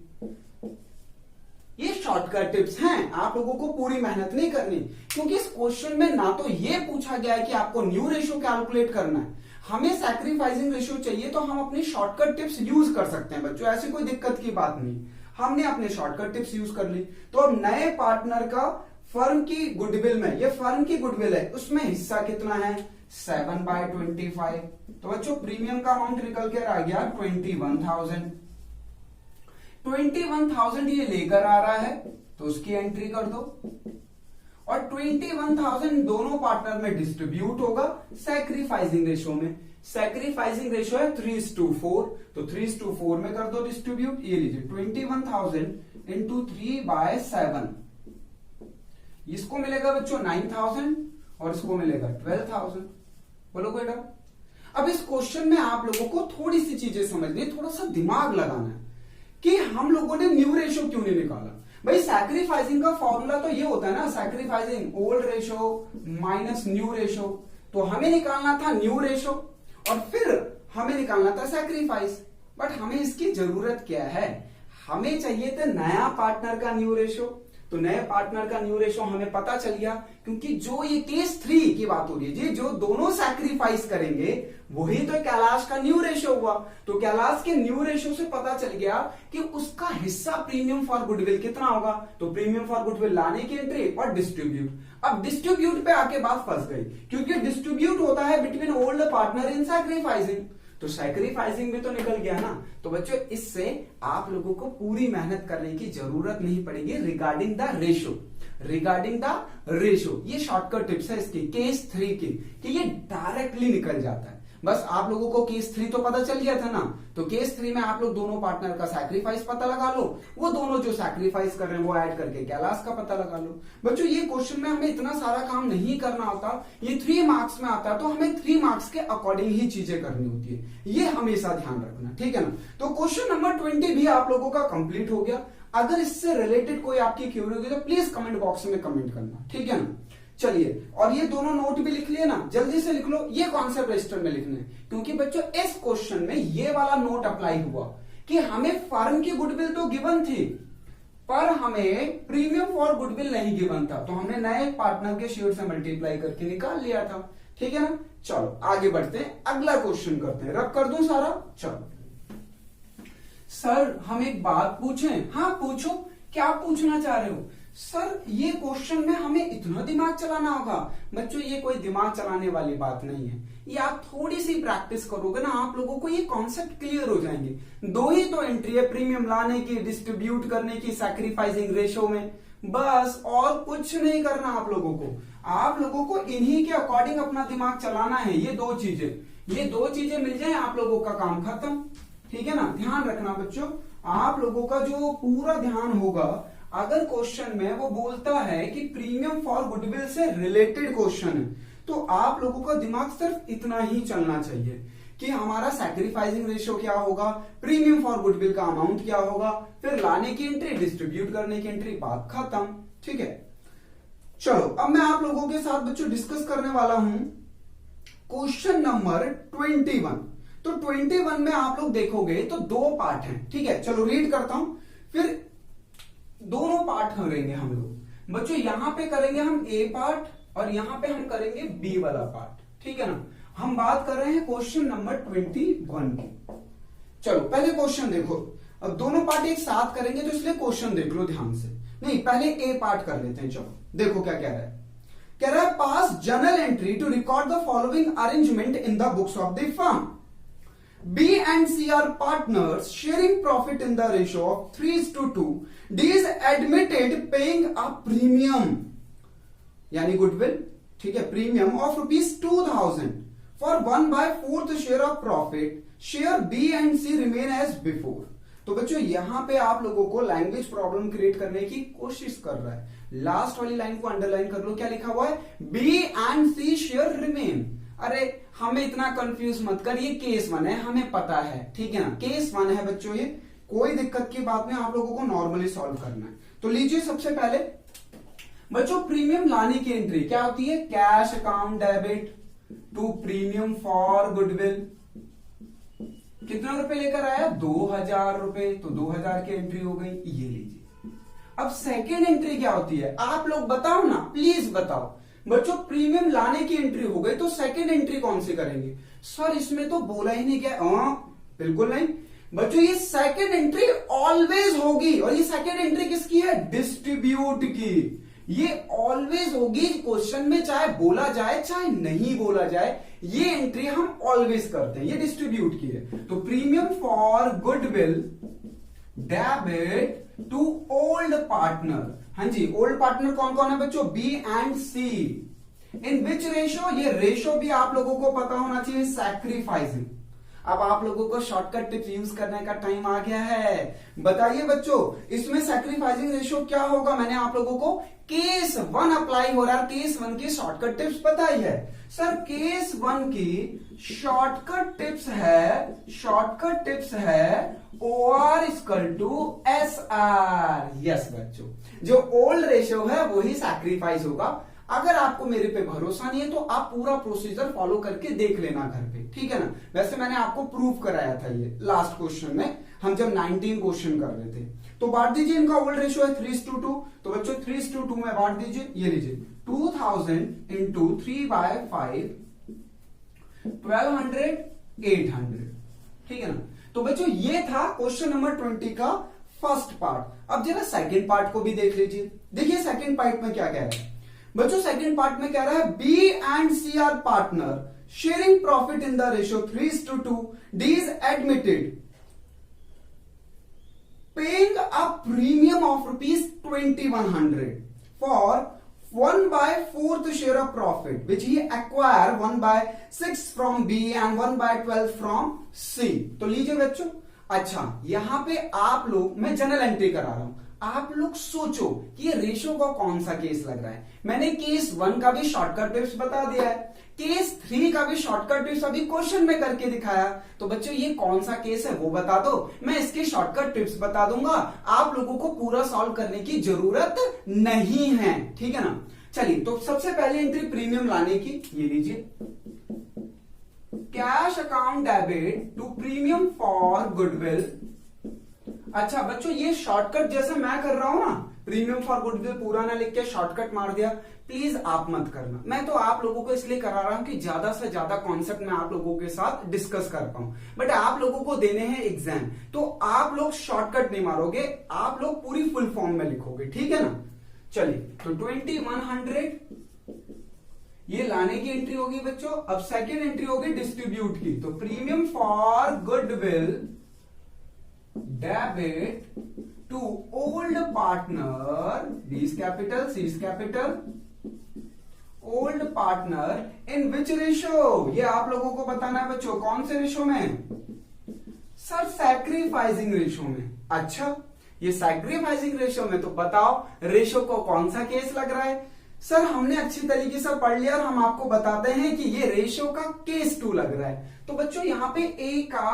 ये शॉर्टकट टिप्स हैं, आप लोगों को पूरी मेहनत नहीं करनी, क्योंकि इस क्वेश्चन में ना तो ये पूछा गया है कि आपको न्यू रेशियो कैलकुलेट करना है, हमें सैक्रिफाइसिंग रेशियो चाहिए, तो हम अपनी शॉर्टकट टिप्स यूज कर सकते हैं बच्चों, ऐसी कोई दिक्कत की बात नहीं। हमने अपने शॉर्टकट टिप्स यूज कर ली। तो अब नए पार्टनर का फर्म की गुडविल में, ये फर्म की गुडविल है, उसमें हिस्सा कितना है? 7/25। तो बच्चों प्रीमियम का अमाउंट निकल कर आ गया 21,000। 21,000 ये लेकर आ रहा है तो उसकी एंट्री कर दो, और 21,000 दोनों पार्टनर में डिस्ट्रीब्यूट होगा सैक्रिफाइसिंग रेशियो में। सैक्रिफाइसिंग रेशियो है 3:4, तो 3:4 में कर दो डिस्ट्रीब्यूट। ये लीजिए 21,000 इंटू 3/7, इसको मिलेगा बच्चों 9,000 और इसको मिलेगा 12,000। बोलो कोई डाउट? अब इस क्वेश्चन में आप लोगों को थोड़ी सी चीजें समझनी, थोड़ा सा दिमाग लगाना है कि हम लोगों ने न्यू रेशियो क्यों नहीं निकाला। भाई सैक्रिफाइसिंग का फॉर्मूला तो ये होता है ना, sacrificing old ratio minus new ratio. तो हमें निकालना था न्यू रेशियो और फिर हमें निकालना था सैक्रिफाइस, बट हमें इसकी जरूरत क्या है? हमें चाहिए था नया पार्टनर का न्यू रेशियो। तो नए पार्टनर का न्यू रेशियो हमें पता चल गया, क्योंकि जो ये केस 3 की बात हो रही है जी, जो दोनों सैक्रिफाइस करेंगे वही तो कैलाश का न्यू रेशियो हुआ। तो कैलाश के न्यू रेशियो से पता चल गया कि उसका हिस्सा प्रीमियम फॉर गुडविल कितना होगा। तो प्रीमियम फॉर गुडविल लाने की एंट्री और डिस्ट्रीब्यूट। अब डिस्ट्रीब्यूट पे आके बात फंस गई, क्योंकि डिस्ट्रीब्यूट होता है बिटवीन ओल्ड पार्टनर इन सैक्रिफाइसिंग। तो सैक्रिफाइसिंग भी तो निकल गया ना। तो बच्चों इससे आप लोगों को पूरी मेहनत करने की जरूरत नहीं पड़ेगी regarding the ratio. Regarding the ratio ये शॉर्टकट टिप्स है इसकी केस 3 की, कि ये डायरेक्टली निकल जाता है। बस आप लोगों को केस 3 तो पता चल गया था ना, तो केस 3 में आप लोग दोनों पार्टनर का सैक्रिफाइस पता लगा लो, वो दोनों जो सैक्रिफाइस कर रहे हैं वो ऐड करके कैलाश का पता लगा लो। बच्चों ये क्वेश्चन में हमें इतना सारा काम नहीं करना होता, ये 3 मार्क्स में आता है, तो हमें 3 मार्क्स के अकॉर्डिंग ही चीजें करनी होती है, ये हमेशा ध्यान रखना, ठीक है ना। तो क्वेश्चन नंबर 20 भी आप लोगों का कंप्लीट हो गया। अगर इससे रिलेटेड कोई आपकी क्वेरी होगी तो प्लीज कमेंट बॉक्स में कमेंट करना, ठीक है ना। चलिए, और ये दोनों नोट भी लिख लिए ना, जल्दी से लिख लो, ये कॉन्सेप्ट रजिस्टर में लिखने, क्योंकि बच्चों इस क्वेश्चन में ये वाला नोट अप्लाई हुआ कि हमें फर्म की गुडविल तो गिवन थी, पर हमें प्रीमियम फॉर गुडविल नहीं गिवन था, तो हमने नए पार्टनर के शेयर से मल्टीप्लाई करके निकाल लिया था, ठीक है ना। चलो आगे बढ़ते हैं, अगला क्वेश्चन करते हैं। रब कर दूं सारा, चलो। सर हम एक बात पूछें? हाँ पूछो, क्या पूछना चाह रहे हो? सर ये क्वेश्चन में हमें इतना दिमाग चलाना होगा? बच्चों ये कोई दिमाग चलाने वाली बात नहीं है, ये आप थोड़ी सी प्रैक्टिस करोगे ना, आप लोगों को ये कॉन्सेप्ट क्लियर हो जाएंगे। 2 ही तो एंट्री है, प्रीमियम लाने की, डिस्ट्रीब्यूट करने की, सैक्रिफाइसिंग रेशो में, बस और कुछ नहीं करना आप लोगों को। आप लोगों को इन्हीं के अकॉर्डिंग अपना दिमाग चलाना है। ये 2 चीजें, ये 2 चीजें मिल जाए आप लोगों का काम खत्म, ठीक है ना। ध्यान रखना बच्चों, आप लोगों का जो पूरा ध्यान होगा, अगर क्वेश्चन में वो बोलता है कि प्रीमियम फॉर गुडविल से रिलेटेड क्वेश्चन है, तो आप लोगों का दिमाग सिर्फ इतना ही चलना चाहिए कि हमारा सैक्रिफाइसिंग रेशियो क्या होगा, प्रीमियम फॉर गुडविल का अमाउंट क्या होगा, फिर लाने की एंट्री, डिस्ट्रीब्यूट करने की एंट्री, बात खत्म, ठीक है। चलो अब मैं आप लोगों के साथ बच्चों डिस्कस करने वाला हूं क्वेश्चन नंबर 21। तो 21 में आप लोग देखोगे तो 2 पार्ट हैं, ठीक है। चलो रीड करता हूं, फिर दोनों पार्ट करेंगे हम लोग। बच्चों यहां पे करेंगे हम ए पार्ट और यहां पे हम करेंगे बी वाला पार्ट, ठीक है ना। हम बात कर रहे हैं क्वेश्चन नंबर 21 की। चलो पहले क्वेश्चन देखो, अब दोनों पार्ट एक साथ करेंगे तो इसलिए क्वेश्चन देख लो ध्यान से। नहीं पहले ए पार्ट कर लेते हैं। चलो देखो क्या कह रहा है। कह रहा है pass journal entry to record the following arrangement in the books of the firm. B and C are partners sharing profit in the ratio of 3:2. D is admitted paying a premium, यानी goodwill, ठीक है, premium of ₹2000 for 1/4 share of profit. Share B and C remain as before. तो बच्चों यहां पे आप लोगों को लैंग्वेज प्रॉब्लम क्रिएट करने की कोशिश कर रहा है। लास्ट वाली लाइन को अंडरलाइन कर लो, क्या लिखा हुआ है? B and C share remain। अरे हमें इतना कंफ्यूज मत कर, ये केस 1 है, हमें पता है, ठीक है ना। केस 1 है बच्चों, ये कोई दिक्कत की बात नहीं, आप लोगों को नॉर्मली सॉल्व करना है। तो लीजिए सबसे पहले बच्चों प्रीमियम लाने की एंट्री क्या होती है? Cash account debit to premium for goodwill. कितना रुपए लेकर आया? 2000 रुपए, तो 2000 की एंट्री हो गई, ये लीजिए। अब सेकेंड एंट्री क्या होती है? आप लोग बताओ ना, प्लीज बताओ बच्चों। प्रीमियम लाने की एंट्री हो गई, तो सेकंड एंट्री कौन सी करेंगे? सर इसमें तो बोला ही नहीं गया। बिल्कुल नहीं बच्चों, ये सेकंड एंट्री ऑलवेज होगी। और ये सेकंड एंट्री किसकी है? डिस्ट्रीब्यूट की। ये ऑलवेज होगी क्वेश्चन में, चाहे बोला जाए चाहे नहीं बोला जाए, ये एंट्री हम ऑलवेज करते हैं, ये डिस्ट्रीब्यूट की है। तो premium for goodwill debit to old partner. हाँ जी, ओल्ड पार्टनर कौन कौन है बच्चों? B and C. In which ratio? ये रेशो भी आप लोगों को पता होना चाहिए, सैक्रिफाइसिंग। अब आप लोगों को शॉर्टकट टिप्स यूज करने का टाइम आ गया है। बताइए बच्चों इसमें सैक्रिफाइसिंग रेशो क्या होगा? मैंने आप लोगों को केस 1 अप्लाई हो रहा है, केस 1 की शॉर्टकट टिप्स बताई है। सर केस 1 की शॉर्टकट टिप्स है OR = SR। यस बच्चों, जो ओल्ड रेशियो है वही सैक्रिफाइस होगा। अगर आपको मेरे पे भरोसा नहीं है तो आप पूरा प्रोसीजर फॉलो करके देख लेना घर पे, ठीक है ना। वैसे मैंने आपको प्रूव कराया था ये लास्ट क्वेश्चन में, हम जब 19 क्वेश्चन कर रहे थे। तो बांट दीजिए, इनका ओल्ड रेशियो है 3:2, तो बच्चों 3:2 में बांट दीजिए। ये लीजिए 2000 × 3/5 1200 800, ठीक है ना। तो बच्चों ये था क्वेश्चन नंबर 20 का फर्स्ट पार्ट। अब जरा सेकंड पार्ट को भी देख लीजिए। देखिए सेकंड पार्ट में क्या कह रहा है बच्चों? सेकंड पार्ट में कह रहा है B and C are partner sharing profit in the ratio 3:2. D is admitted paying a premium of ₹2100 for 1/4 share of profit which he acquire 1/6 from B and 1/12 from C। तो लीजिए बच्चों, अच्छा यहां पे आप लोग, मैं जनरल एंट्री करा रहा हूं, आप लोग सोचो कि ये रेशो का कौन सा केस लग रहा है। मैंने केस 1 का भी शॉर्टकट टिप्स बता दिया है, केस 3 का भी शॉर्टकट टिप्स अभी क्वेश्चन में करके दिखाया। तो बच्चों ये कौन सा केस है वो बता दो, मैं इसके शॉर्टकट टिप्स बता दूंगा, आप लोगों को पूरा सॉल्व करने की जरूरत नहीं है, ठीक है ना। चलिए, तो सबसे पहले एंट्री प्रीमियम लाने की, ये लीजिए, cash account debit to premium for goodwill. अच्छा बच्चों, ये शॉर्टकट जैसे मैं कर रहा हूं ना, प्रीमियम फॉर गुडविल पूरा ना लिख के शॉर्टकट मार दिया, प्लीज आप मत करना। मैं तो आप लोगों को इसलिए करा रहा हूं कि ज्यादा से ज्यादा कॉन्सेप्ट मैं आप लोगों के साथ डिस्कस कर पाऊं, बट आप लोगों को देने हैं एग्जाम, तो आप लोग शॉर्टकट नहीं मारोगे, आप लोग पूरी फुल फॉर्म में लिखोगे, ठीक है ना। चलिए, तो 2100 ये लाने की एंट्री होगी बच्चों। अब सेकेंड एंट्री होगी डिस्ट्रीब्यूट की, तो premium for goodwill debit to old partner, B is capital, C is capital, old partner in which ratio, ये आप लोगों को बताना है बच्चों, कौन से रेशो में सर, सैक्रिफाइसिंग रेशो में। अच्छा, ये सैक्रिफाइसिंग रेशो में, तो बताओ रेशो को कौन सा केस लग रहा है। सर हमने अच्छी तरीके से पढ़ लिया और हम आपको बताते हैं कि ये रेशो का केस 2 लग रहा है। तो बच्चों यहाँ पे A का,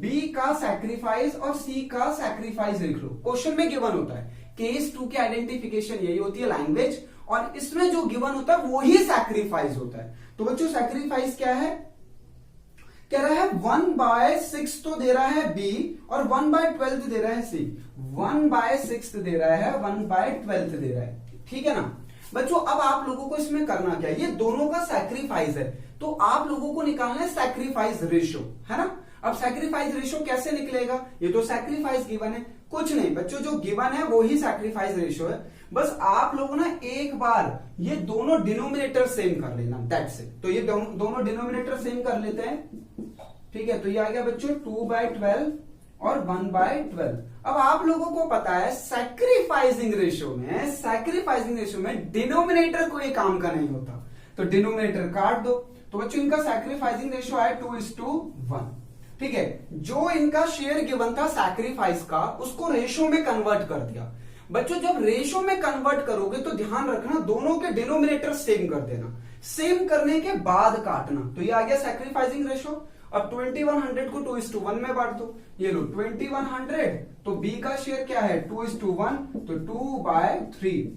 B का सैक्रिफाइस और C का सैक्रिफाइस लिख लो, क्वेश्चन में गिवन होता है। केस 2 की आइडेंटिफिकेशन यही होती है, लैंग्वेज, और इसमें जो गिवन होता है वो ही सैक्रिफाइस होता है। तो बच्चों सैक्रिफाइस क्या है, कह रहा है 1/6 तो दे रहा है B और 1/12 दे रहा है C, 1/6 दे रहा है, 1/12 दे रहा है, ठीक है ना बच्चों। अब आप लोगों को इसमें करना क्या है, ये दोनों का सैक्रिफाइस है, तो आप लोगों को निकालना है सैक्रिफाइस रेशो, है ना। अब सैक्रिफाइस रेशो कैसे निकलेगा, ये तो सैक्रिफाइस गिवन है, कुछ नहीं बच्चों, जो गिवन है वो ही सैक्रिफाइस रेशो है। बस आप लोग ना एक बार ये दोनों डिनोमिनेटर सेम कर लेना, दैट्स इट। तो ये दोनों डिनोमिनेटर सेम कर लेते हैं, ठीक है। तो ये आ गया बच्चों 2/12 और 1/12। अब आप लोगों को पता है सैक्रिफाइसिंग रेशो में डिनोमिनेटर कोई काम का नहीं होता, तो डिनोमिनेटर काट दो। तो बच्चों इनका सैक्रिफाइसिंग रेशो है 2:1, ठीक है। जो इनका शेयर गिवन था सैक्रिफाइस का, उसको रेशो में कन्वर्ट कर दिया। बच्चों जब रेशो में कन्वर्ट करोगे तो ध्यान रखना दोनों के डिनोमिनेटर सेम कर देना, सेम करने के बाद काटना। तो ये आ गया सैक्रिफाइसिंग रेशो। अब 2100 को 2:1 में बांट दो, ये लो 2100, तो B का शेयर क्या है 2:1, तो 2/3,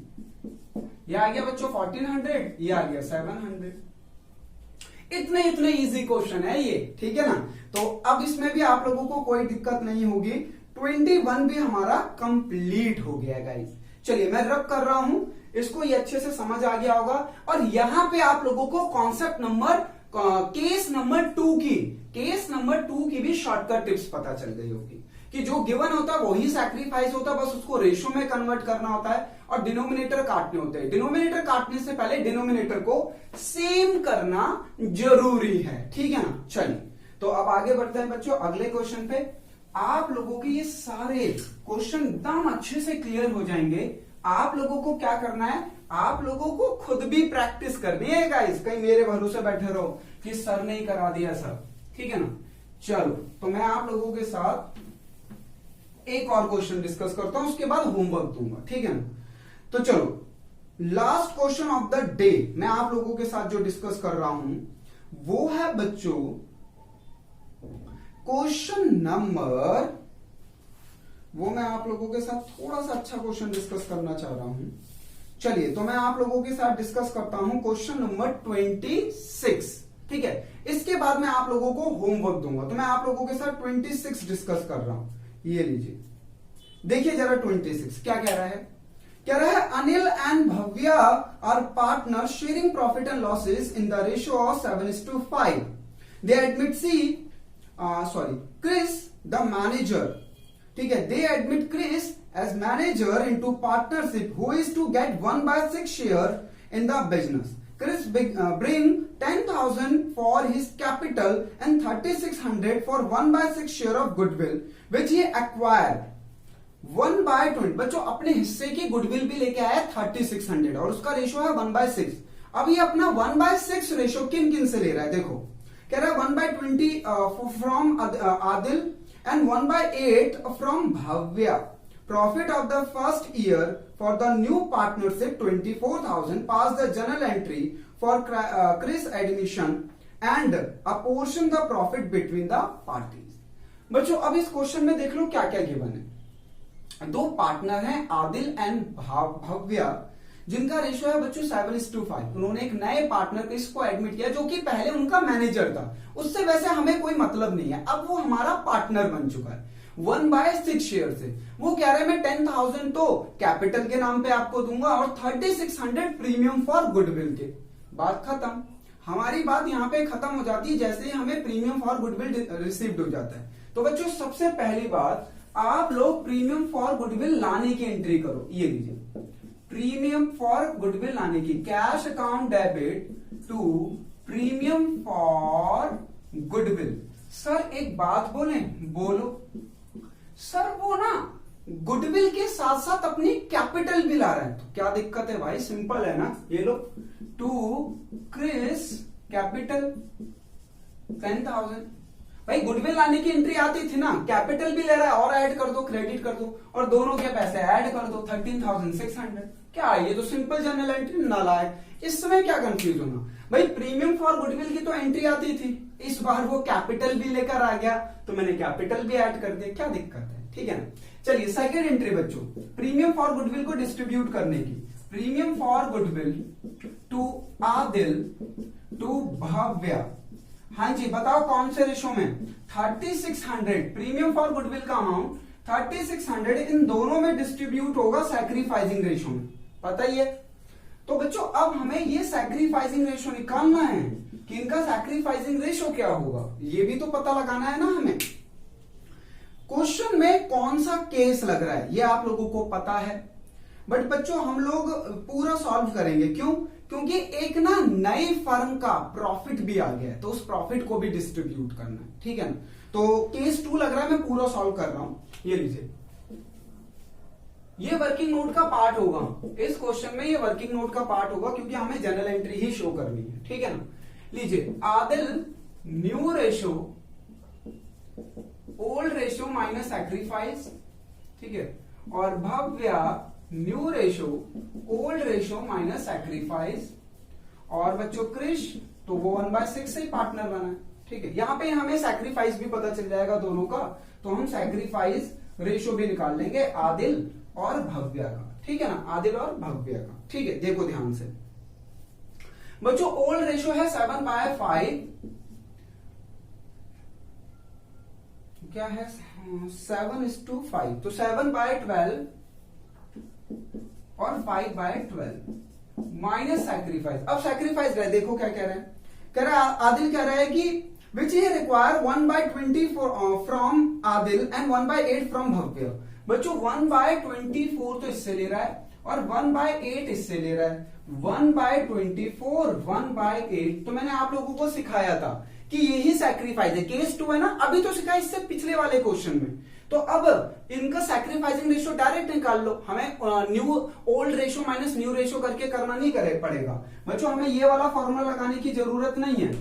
ये आ गया बच्चों 1400, ये आ गया 700। इतने इजी क्वेश्चन है ये, ठीक है ना। तो अब इसमें भी आप लोगों को कोई दिक्कत नहीं होगी, 21 भी हमारा कंप्लीट हो गया गाइस। चलिए मैं रब कर रहा हूं, इसको ये अच्छे से समझ आ गया होगा। और यहां पे आप लोगों को कॉन्सेप्ट नंबर, केस नंबर 2 की भी शॉर्टकट टिप्स पता चल गई होगी कि जो गिवन होता है वही सैक्रिफाइस होता है, बस उसको रेशो में कन्वर्ट करना होता है और डिनोमिनेटर काटने होते हैं। डिनोमिनेटर काटने से पहले डिनोमिनेटर को सेम करना जरूरी है, ठीक है ना। चलिए तो अब आगे बढ़ते हैं बच्चों अगले क्वेश्चन पे। आप लोगों के ये सारे क्वेश्चन एकदम अच्छे से क्लियर हो जाएंगे। आप लोगों को क्या करना है, आप लोगों को खुद भी प्रैक्टिस करनी है गाइस, कहीं मेरे भरोसे बैठे रहो कि सर ने ही करा दिया सब, ठीक है ना। चलो तो मैं आप लोगों के साथ एक और क्वेश्चन डिस्कस करता हूं, उसके बाद होमवर्क दूंगा, ठीक है ना। तो चलो last question of the day मैं आप लोगों के साथ जो डिस्कस कर रहा हूं वो है बच्चों क्वेश्चन नंबर, वो मैं आप लोगों के साथ थोड़ा सा अच्छा क्वेश्चन डिस्कस करना चाह रहा हूं। चलिए तो मैं आप लोगों के साथ डिस्कस करता हूं क्वेश्चन नंबर 26, ठीक है। इसके बाद मैं आप लोगों को होमवर्क दूंगा, तो मैं आप लोगों के साथ 26 डिस्कस कर रहा हूं। ये लीजिए, देखिए जरा 26 क्या कह रहा है। कह रहा है Anil and Bhavya are partner sharing profit and losses in the ratio of 7:5। They admit Chris the manager, ठीक है, they admit Chris as manager into partnership who is to get 1/6 share in the business. Chris bring 10,000 for his capital and 3,600 for 1/6 share of goodwill which he acquired 1/20 बच्चों अपने हिस्से की goodwill भी लेके आया 3600 और उसका रेशो है 1/6। अब ये अपना 1/6 रेशो किन किन से ले रहा है, देखो कह रहा है 1/20 from Adil and 1/8 from Bhavya. Profit of the first year for the new partnership 24,000, pass the journal entry for Chris admission and apportion the profit between the parties. बच्चों अब इस क्वेश्चन में देख लो क्या क्या गिवन है। दो पार्टनर हैं आदिल एंड भव्या, जिनका रेशियो है बच्चों 7:5। उन्होंने एक नए पार्टनर को इसको एडमिट किया जो कि पहले उनका मैनेजर था, उससे वैसे हमें कोई मतलब नहीं है, अब वो हमारा पार्टनर बन चुका है। 1/6 शेयर से वो कह रहे हैं मैं 10,000 तो कैपिटल के नाम पे आपको दूंगा और 3600 प्रीमियम फॉर गुडविल के। बात खत्म, हमारी बात यहां पे खत्म हो जाती है जैसे ही हमें प्रीमियम फॉर गुडविल रिसीव्ड हो जाता है। तो बच्चों सबसे पहली बात, आप लोग प्रीमियम फॉर गुडविल लाने की एंट्री करो। ये लीजिए प्रीमियम फॉर गुडविल लाने की, cash account debit to premium for goodwill. Sir एक बात बोले, बोलो सर, वो ना गुडविल के साथ साथ अपनी कैपिटल भी ला रहा है, तो क्या दिक्कत है भाई, सिंपल है ना। ये लो टू क्रिस कैपिटल 10,000। भाई गुडविल लाने की एंट्री आती थी ना, कैपिटल भी ले रहा है और ऐड कर दो, क्रेडिट कर दो और दोनों के पैसे ऐड कर दो 13,600। क्या ये तो सिंपल जर्नल एंट्री ना लाए, इसमें क्या कंफ्यूज होना। भाई प्रीमियम फॉर गुडविल की तो एंट्री आती थी, इस बार वो कैपिटल भी लेकर आ गया तो मैंने कैपिटल भी ऐड कर दिया, क्या दिक्कत है, ठीक है ना। चलिए सेकेंड एंट्री बच्चों, प्रीमियम फॉर गुडविल को डिस्ट्रीब्यूट करने की। Premium for goodwill to Adil to Bhavya. हाँ जी बताओ कौन से रेशो में, 3600। प्रीमियम फॉर गुडविल का अमाउंट 3600 इन दोनों में डिस्ट्रीब्यूट होगा सैक्रिफाइसिंग रेशो में, पता ही है। तो बच्चों अब हमें ये सैक्रिफाइसिंग रेशो निकालना है कि इनका सैक्रिफाइसिंग रेशो क्या होगा, ये भी तो पता लगाना है ना हमें। क्वेश्चन में कौन सा केस लग रहा है ये आप लोगों को पता है, बट बच्चों हम लोग पूरा सॉल्व करेंगे, क्यों, क्योंकि एक ना नई फर्म का प्रॉफिट भी आ गया है तो उस प्रॉफिट को भी डिस्ट्रीब्यूट करना है, ठीक है ना। तो केस 2 लग रहा है, मैं पूरा सॉल्व कर रहा हूं। ये लीजिए, ये वर्किंग नोट का पार्ट होगा इस क्वेश्चन में, ये वर्किंग नोट का पार्ट होगा क्योंकि हमें जनरल एंट्री ही शो करनी है, ठीक है ना। लीजिए Adil new ratio old ratio minus sacrifice, ठीक है, और Bhavya new ratio old ratio minus sacrifice, और बच्चों क्रिश तो वो 1/6 से ही पार्टनर बना है, ठीक है। यहां पे हमें सैक्रिफाइस भी पता चल जाएगा दोनों का, तो हम सैक्रिफाइस रेशो भी निकाल लेंगे आदिल और भव्या का, ठीक है ना, आदिल और भव्या का, ठीक है। देखो ध्यान से बच्चों, ओल्ड रेशो है 7/5, क्या है 7:5, तो 7/12 और 5/12 माइनस सैक्रिफाइस। अब सैक्रिफाइस रहे, देखो क्या कह रहे हैं, कह रहा है आदिल कह रहा है कि which he require 1/20 from Adil and 1/8 from Bhavya. बच्चों 1/24 तो इससे ले रहा है और 1/8 इससे ले रहा है। 1/24 1/8 तो मैंने आप लोगों को सिखाया था कि यही सैक्रिफाइस है, केस 2 है ना, अभी तो सिखाया इससे पिछले वाले क्वेश्चन में। तो अब इनका सैक्रिफाइसिंग रेशियो डायरेक्ट निकाल लो, हमें new old ratio minus new ratio करके करना नहीं पड़ेगा बच्चों, हमें ये वाला फॉर्मूला लगाने की जरूरत नहीं है,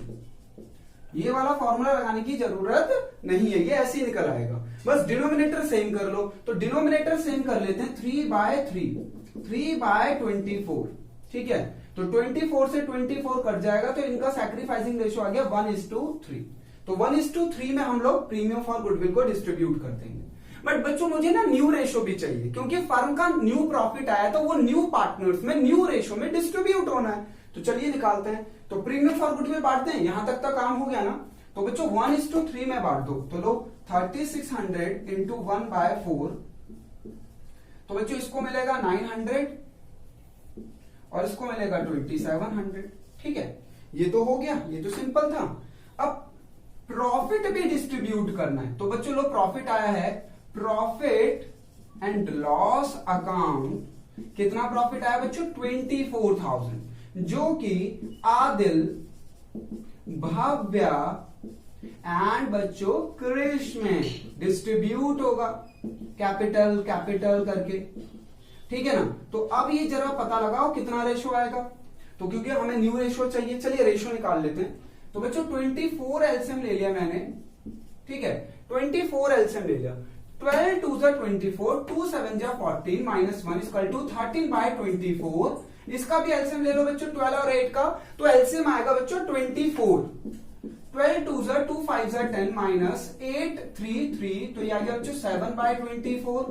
ये वाला फॉर्मूला लगाने की जरूरत नहीं है, ये ऐसे ही निकल आएगा। बस डिनोमिनेटर सेम कर लो, तो डिनोमिनेटर सेम कर लेते हैं 3/24, ठीक है। तो 24 से 24 कट जाएगा तो इनका सैक्रिफाइसिंग रेशियो आ गया 1:3। तो 1:3 में हम लोग प्रीमियम फॉर गुडविल को डिस्ट्रीब्यूट कर देंगे। बट बच्चों मुझे ना न्यू रेशियो भी चाहिए, क्योंकि फर्म का न्यू प्रॉफिट आया तो वो न्यू पार्टनर्स में न्यू रेशियो में डिस्ट्रीब्यूट होना है। तो चलिए निकालते हैं, तो प्रीमियम फॉर गुडविल बांटते हैं, यहां तक काम हो गया ना। तो बच्चों 1:3 में बांट दो, तो लो 3600 इंटू 1/4, तो बच्चों इसको मिलेगा 900 और इसको मिलेगा 2700, ठीक है। ये तो हो गया, ये तो सिंपल था। अब प्रॉफिट भी डिस्ट्रीब्यूट करना है, तो बच्चों लो प्रॉफिट आया है, प्रॉफिट एंड लॉस अकाउंट, कितना प्रॉफिट आया बच्चों 24,000, जो कि आदिल भव्या एंड बच्चों क्रिश में डिस्ट्रीब्यूट होगा कैपिटल कैपिटल करके, ठीक है ना। तो अब ये जरा पता लगाओ कितना रेशो आएगा, तो क्योंकि हमें न्यू रेशो चाहिए, चलिए रेशो निकाल लेते हैं। तो बच्चों 24 एलसीएम ले लिया मैंने, ठीक है, 24 एलसीएम ले लिया। 12 2 जा 24, 2 7 जा 14 माइनस 1 इक्वल टू 13 बाय 24। इसका भी एलसीएम ले लो बच्चों 12 और 8 का, तो एलसीएम आएगा बच्चों 24। 12 2 जा 2 5 जा 10 माइनस 8 3 3, तो ये आ गया बच्चों 7 बाय 24।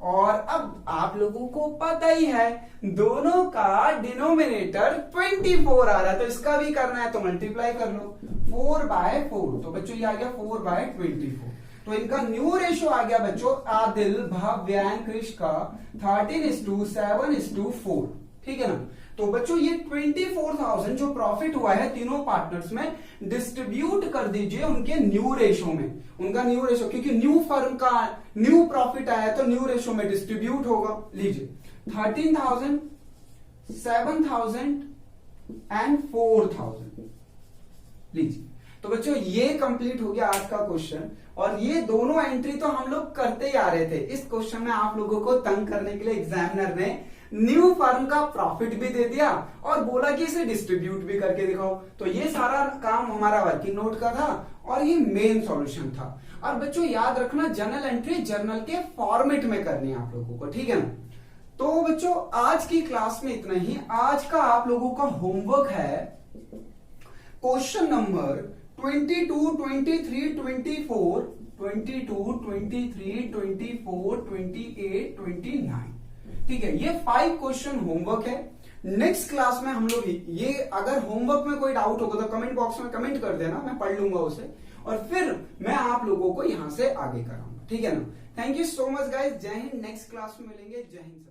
और अब आप लोगों को पता ही है दोनों का डिनोमिनेटर 24 आ रहा है, तो इसका भी करना है तो मल्टीप्लाई कर लो 4 बाय 4, तो बच्चों ये आ गया 4 बाय 24। तो इनका न्यू रेशो आ गया बच्चों आदिल भव्य एंड क्रिश का 13:7:4, ठीक है ना। तो बच्चों ये 24,000 जो प्रॉफिट हुआ है तीनों पार्टनर्स में डिस्ट्रीब्यूट कर दीजिए उनके न्यू रेशो में। उनका न्यू रेशो, क्योंकि न्यू फर्म का न्यू प्रॉफिट आया तो न्यू रेशो में डिस्ट्रीब्यूट होगा। लीजिए 13,000, 7,000 एंड 4,000, लीजिए। तो बच्चों ये कंप्लीट हो गया आज का क्वेश्चन, और ये दोनों एंट्री तो हम लोग करते ही आ रहे थे। इस क्वेश्चन में आप लोगों को तंग करने के लिए एग्जामिनर ने न्यू फर्म का प्रॉफिट भी दे दिया और बोला कि इसे डिस्ट्रीब्यूट भी करके दिखाओ। तो ये सारा काम हमारा वर्किंग नोट का था और ये मेन सॉल्यूशन था। और बच्चों याद रखना जर्नल एंट्री जर्नल के फॉर्मेट में करनी है आप लोगों को, ठीक है ना। तो बच्चों आज की क्लास में इतना ही। आज का आप लोगों का होमवर्क है क्वेश्चन नंबर 22, 23, 24, 22, 23, 24, 28, 29, ठीक है। ये 5 क्वेश्चन होमवर्क है। नेक्स्ट क्लास में हम लोग ये, अगर होमवर्क में कोई डाउट होगा तो कमेंट बॉक्स में कमेंट कर देना, मैं पढ़ लूंगा उसे और फिर मैं आप लोगों को यहां से आगे कराऊंगा, ठीक है ना। Thank you so much guys, जय हिंद। नेक्स्ट क्लास में मिलेंगे, जय हिंद।